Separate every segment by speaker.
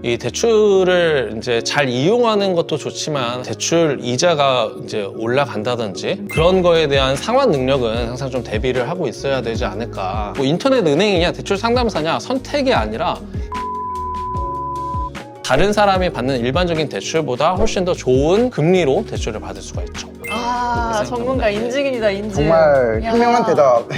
Speaker 1: 이 대출을 이제 잘 이용하는 것도 좋지만 대출 이자가 이제 올라간다든지 그런 거에 대한 상환 능력은 항상 좀 대비를 하고 있어야 되지 않을까. 뭐 인터넷 은행이냐 대출 상담사냐 선택이 아니라 다른 사람이 받는 일반적인 대출보다 훨씬 더 좋은 금리로 대출을 받을 수가 있죠.
Speaker 2: 아, 전문가 인증인이다, 인증.
Speaker 3: 정말
Speaker 2: 야.
Speaker 3: 현명한 대답.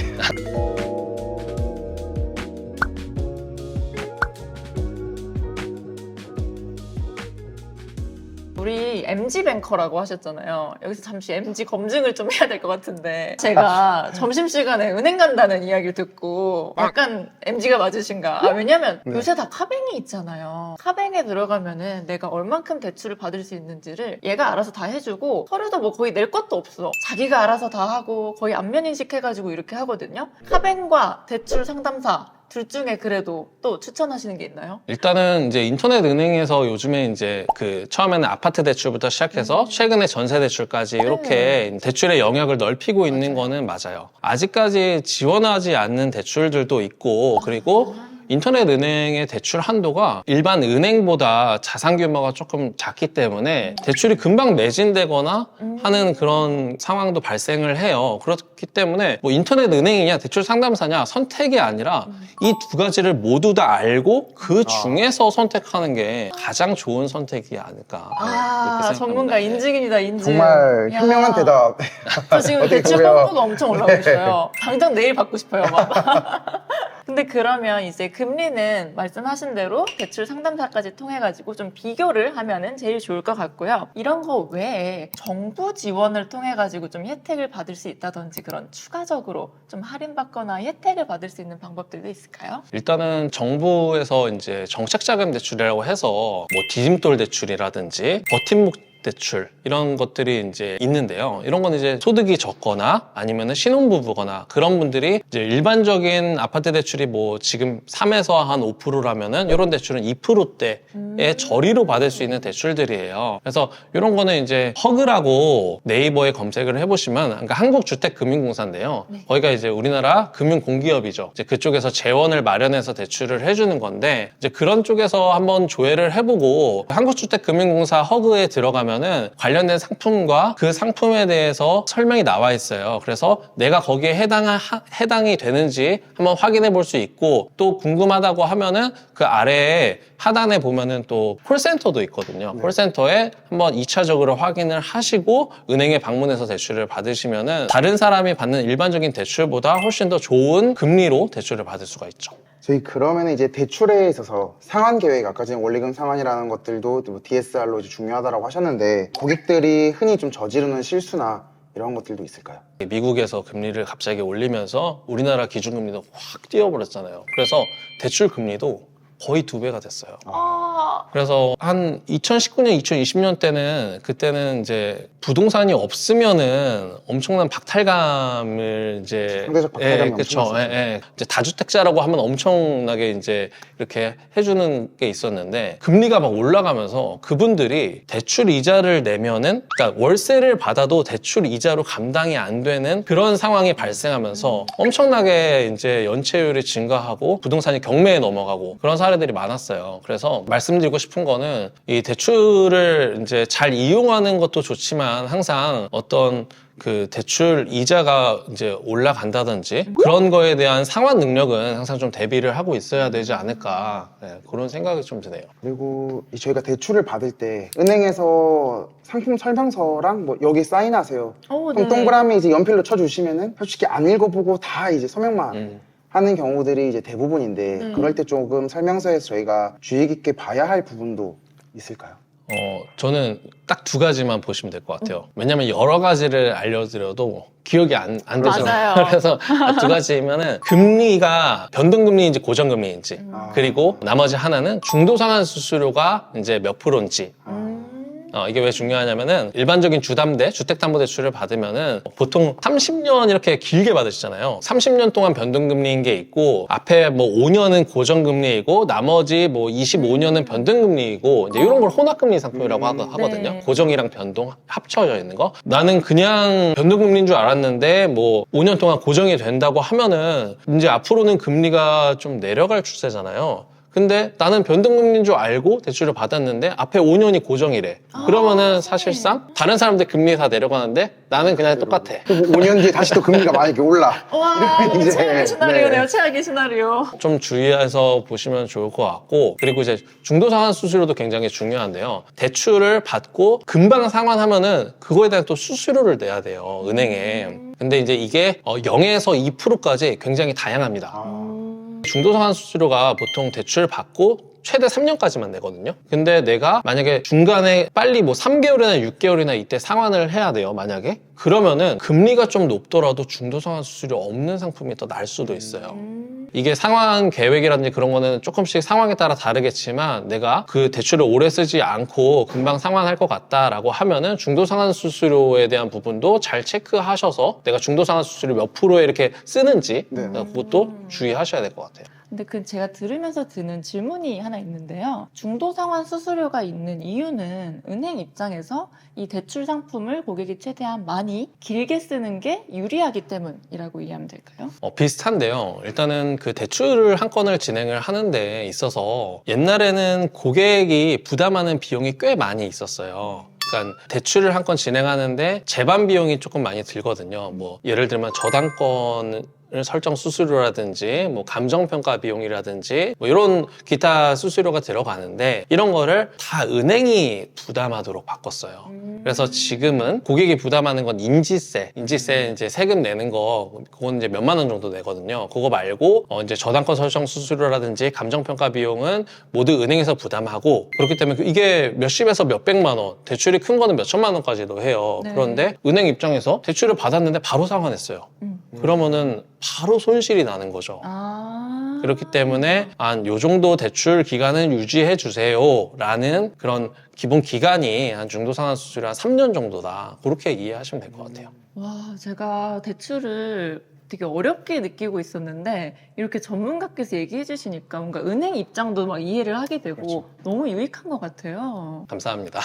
Speaker 2: 우리 MG뱅커라고 하셨잖아요. 여기서 잠시 MG 검증을 좀 해야 될 것 같은데 제가 점심시간에 은행 간다는 이야기를 듣고 약간 MG가 맞으신가? 왜냐면
Speaker 3: 네.
Speaker 2: 요새 다 카뱅이 있잖아요. 카뱅에 들어가면은 내가 얼만큼 대출을 받을 수 있는지를 얘가 알아서 다 해주고 서류도 뭐 거의 낼 것도 없어. 자기가 알아서 다 하고 거의 안면인식 해가지고 이렇게 하거든요. 카뱅과 대출 상담사 둘 중에 그래도 또 추천하시는 게 있나요?
Speaker 1: 일단은 이제 인터넷 은행에서 요즘에 이제 그 처음에는 아파트 대출부터 시작해서 최근에 전세 대출까지 이렇게 대출의 영역을 넓히고 있는 거는 맞아요. 아직까지 지원하지 않는 대출들도 있고 그리고 인터넷 은행의 대출 한도가 일반 은행보다 자산 규모가 조금 작기 때문에 대출이 금방 매진되거나 하는 그런 상황도 발생을 해요. 그렇기 때문에 뭐 인터넷 은행이냐 대출 상담사냐 선택이 아니라 이 두 가지를 모두 다 알고 그 중에서 선택하는 게 가장 좋은 선택이 아닐까.
Speaker 2: 아,
Speaker 1: 그렇게
Speaker 2: 전문가
Speaker 1: 생각합니다.
Speaker 2: 인증인이다, 인증.
Speaker 3: 정말
Speaker 2: 야.
Speaker 3: 현명한 대답.
Speaker 2: 저 지금
Speaker 3: 어떻게
Speaker 2: 대출
Speaker 3: 보면-
Speaker 2: 홍보가 엄청 올라오고 있어요. 당장 내일 받고 싶어요, 막. 근데 그러면 이제 금리는 말씀하신 대로 대출 상담사까지 통해가지고 좀 비교를 하면은 제일 좋을 것 같고요. 이런 거 외에 정부 지원을 통해가지고 좀 혜택을 받을 수 있다든지 그런 추가적으로 좀 할인받거나 혜택을 받을 수 있는 방법들도 있을까요?
Speaker 1: 일단은 정부에서 이제 정책자금 대출이라고 해서 뭐 디딤돌 대출이라든지 버팀목 대출 이런 것들이 이제 있는데요. 이런 건 이제 소득이 적거나 아니면은 신혼부부거나 그런 분들이 이제 일반적인 아파트 대출이 뭐 지금 3에서 한 5%라면은 이런 대출은 2%대의 저리로 받을 수 있는 대출들이에요. 그래서 이런 거는 이제 허그라고 네이버에 검색을 해보시면 그러니까 한국주택금융공사인데요.
Speaker 2: 네.
Speaker 1: 거기가 이제 우리나라 금융공기업이죠. 이제 그쪽에서 재원을 마련해서 대출을 해주는 건데 이제 그런 쪽에서 한번 조회를 해보고 한국주택금융공사 허그에 들어가면은 관련된 상품과 그 상품에 대해서 설명이 나와 있어요. 그래서 내가 거기에 해당이 되는지 한번 확인해 볼 수 있고 또 궁금하다고 하면은 그 아래에 하단에 보면은 또 콜센터도 있거든요.
Speaker 3: 네.
Speaker 1: 콜센터에 한번 2차적으로 확인을 하시고 은행에 방문해서 대출을 받으시면은 다른 사람이 받는 일반적인 대출보다 훨씬 더 좋은 금리로 대출을 받을 수가 있죠.
Speaker 3: 저희 그러면 이제 대출에 있어서 상환 계획, 아까 전에 원리금 상환이라는 것들도 뭐 DSR로 이제 중요하다고 하셨는데 고객들이 흔히 좀 저지르는 실수나 이런 것들도 있을까요?
Speaker 1: 미국에서 금리를 갑자기 올리면서 우리나라 기준금리도 확 뛰어버렸잖아요. 그래서 대출 금리도 거의 2배가 됐어요. 그래서 한 2019년, 2020년 때는 그때는 이제 부동산이 없으면은 엄청난 박탈감을 이제
Speaker 3: 상대적 박탈감이
Speaker 1: 그쵸.
Speaker 3: 엄청났었죠.
Speaker 1: 이제 다주택자라고 하면 엄청나게 이제 이렇게 해주는 게 있었는데 금리가 막 올라가면서 그분들이 대출 이자를 내면은 그러니까 월세를 받아도 대출 이자로 감당이 안 되는 그런 상황이 발생하면서 엄청나게 이제 연체율이 증가하고 부동산이 경매에 넘어가고 그런 사례들이 많았어요. 그래서 말씀드리고 싶은 거는 이 대출을 이제 잘 이용하는 것도 좋지만 항상 어떤 그 대출 이자가 이제 올라간다든지 그런 거에 대한 상환 능력은 항상 좀 대비를 하고 있어야 되지 않을까 그런 생각이 좀 드네요.
Speaker 3: 그리고 저희가 대출을 받을 때 은행에서 상품 설명서랑 뭐 여기 사인하세요.
Speaker 2: 오,
Speaker 3: 그럼 동그라미 이제 연필로 쳐주시면은 솔직히 안 읽어보고 다 이제 서명만 하는 경우들이 이제 대부분인데 그럴 때 조금 설명서에서 저희가 주의 깊게 봐야 할 부분도 있을까요?
Speaker 1: 저는 딱 2가지만 보시면 될 것 같아요. 왜냐면 여러 가지를 알려드려도 기억이 안 되잖아요.
Speaker 2: 맞아요.
Speaker 1: 그래서 2가지면은 금리가 변동금리인지 고정금리인지 그리고 나머지 하나는 중도상환 수수료가 이제 몇 프로인지 이게 왜 중요하냐면은 일반적인 주담대, 주택담보대출을 받으면은 보통 30년 이렇게 길게 받으시잖아요. 30년 동안 변동금리인 게 있고 앞에 뭐 5년은 고정금리이고 나머지 뭐 25년은 변동금리이고 이제 이런 걸 혼합금리 상품이라고 하거든요.
Speaker 2: 네.
Speaker 1: 고정이랑 변동 합쳐져 있는 거. 나는 그냥 변동금리인 줄 알았는데 뭐 5년 동안 고정이 된다고 하면은 이제 앞으로는 금리가 좀 내려갈 추세잖아요. 근데 나는 변동금리인 줄 알고 대출을 받았는데 앞에 5년이 고정이래. 그러면은 사실상 다른 사람들 금리 다 내려가는데 나는 그냥 똑같아.
Speaker 3: 그리고 5년 뒤에 다시 또 금리가 만약에 올라.
Speaker 2: 와,
Speaker 3: 이러면
Speaker 2: 이거
Speaker 3: 이제,
Speaker 2: 최악의 시나리오네요.
Speaker 3: 네.
Speaker 2: 최악의 시나리오.
Speaker 1: 좀 주의해서 보시면 좋을 것 같고, 그리고 이제 중도상환 수수료도 굉장히 중요한데요. 대출을 받고 금방 상환하면은 그거에 대한 또 수수료를 내야 돼요, 은행에. 근데 이제 이게 0에서 2%까지 굉장히 다양합니다. 중도상환 수수료가 보통 대출 받고 최대 3년까지만 내거든요. 근데 내가 만약에 중간에 빨리 뭐 3개월이나 6개월이나 이때 상환을 해야 돼요, 만약에. 그러면은 금리가 좀 높더라도 중도상환 수수료 없는 상품이 더 날 수도 있어요. 이게 상환 계획이라든지 그런 거는 조금씩 상황에 따라 다르겠지만 내가 그 대출을 오래 쓰지 않고 금방 상환할 것 같다라고 하면은 중도상환 수수료에 대한 부분도 잘 체크하셔서 내가 중도상환 수수료 몇 프로에 이렇게 쓰는지
Speaker 3: 네.
Speaker 1: 그것도 주의하셔야 될 것 같아요.
Speaker 2: 근데 그 제가 들으면서 드는 질문이 하나 있는데요. 중도상환 수수료가 있는 이유는 은행 입장에서 이 대출 상품을 고객이 최대한 많이 길게 쓰는 게 유리하기 때문이라고 이해하면 될까요?
Speaker 1: 비슷한데요. 일단은 그 대출을 한 건을 진행을 하는 데 있어서 옛날에는 고객이 부담하는 비용이 꽤 많이 있었어요. 그러니까 대출을 한 건 진행하는데 재반 비용이 조금 많이 들거든요. 뭐 예를 들면 저당권을 설정 수수료라든지 뭐 감정평가 비용이라든지 뭐 이런 기타 수수료가 들어가는데 이런 거를 다 은행이 부담하도록 바꿨어요. 그래서 지금은 고객이 부담하는 건 인지세 이제 세금 내는 거 그건 이제 몇만 원 정도 내거든요. 그거 말고 이제 저당권 설정 수수료라든지 감정평가 비용은 모두 은행에서 부담하고 그렇기 때문에 이게 몇십에서 몇백만 원 대출이 큰 거는 몇천만 원까지도 해요.
Speaker 2: 네.
Speaker 1: 그런데 은행 입장에서 대출을 받았는데 바로 상환했어요. 그러면은 바로 손실이 나는 거죠. 그렇기 때문에 요 정도 대출 기간은 유지해 주세요 라는 그런 기본 기간이 한 중도상환 수수료 한 3년 정도다. 그렇게 이해하시면 될 것 같아요.
Speaker 2: 와, 제가 대출을 되게 어렵게 느끼고 있었는데 이렇게 전문가께서 얘기해 주시니까 뭔가 은행 입장도 막 이해를 하게 되고
Speaker 3: 그렇죠.
Speaker 2: 너무 유익한 것 같아요.
Speaker 1: 감사합니다.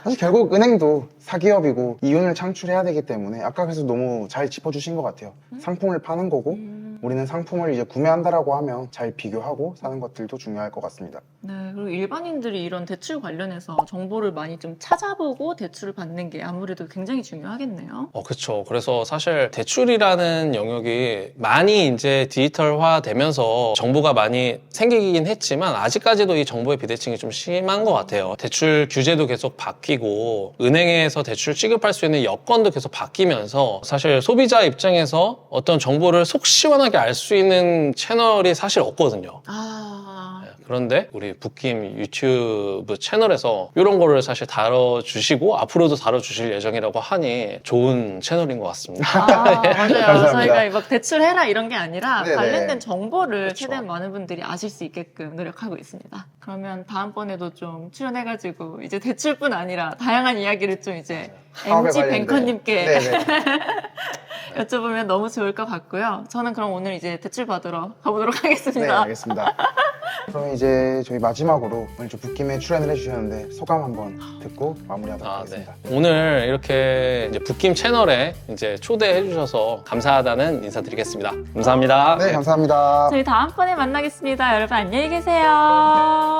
Speaker 3: 사실 결국 은행도 사기업이고 이윤을 창출해야 되기 때문에 아까 그래서 너무 잘 짚어주신 것 같아요. 상품을 파는 거고 우리는 상품을 이제 구매한다라고 하면 잘 비교하고 사는 것들도 중요할 것 같습니다.
Speaker 2: 네, 그리고 일반인들이 이런 대출 관련해서 정보를 많이 좀 찾아보고 대출을 받는 게 아무래도 굉장히 중요하겠네요.
Speaker 1: 그렇죠. 그래서 사실 대출이라는 영역이 많이 이제 디지털화 되면서 정보가 많이 생기긴 했지만 아직까지도 이 정보의 비대칭이 좀 심한 것 같아요. 대출 규제도 계속 바뀌고 은행에서 대출 취급할 수 있는 여건도 계속 바뀌면서 사실 소비자 입장에서 어떤 정보를 속 시원하게 알 수 있는 채널이 사실 없거든요. 그런데 우리 붓김 유튜브 채널에서 이런 거를 사실 다뤄주시고 앞으로도 다뤄주실 예정이라고 하니 좋은 채널인 것 같습니다.
Speaker 2: 맞아요.
Speaker 3: 감사합니다.
Speaker 2: 저희가 막 대출해라 이런 게 아니라
Speaker 3: 네네.
Speaker 2: 관련된 정보를
Speaker 3: 그렇죠.
Speaker 2: 최대한 많은 분들이 아실 수 있게끔 노력하고 있습니다. 그러면 다음번에도 좀 출연해가지고 이제 대출뿐 아니라 다양한 이야기를 좀 이제
Speaker 3: 사업에
Speaker 2: MG
Speaker 3: 관련된.
Speaker 2: 뱅커님께
Speaker 3: 네네.
Speaker 2: 여쭤보면 너무 좋을 것 같고요. 저는 그럼 오늘 이제 대출 받으러 가보도록
Speaker 3: 네,
Speaker 2: 하겠습니다.
Speaker 3: 알겠습니다. 그럼 이제 저희 마지막으로 오늘 좀 붓김에 출연을 해주셨는데 소감 한번 듣고 마무리하도록
Speaker 1: 네.
Speaker 3: 하겠습니다.
Speaker 1: 오늘 이렇게 이제 붓김 채널에 이제 초대해 주셔서 감사하다는 인사드리겠습니다. 감사합니다.
Speaker 3: 네, 감사합니다.
Speaker 2: 저희 다음번에 만나겠습니다. 여러분 안녕히 계세요.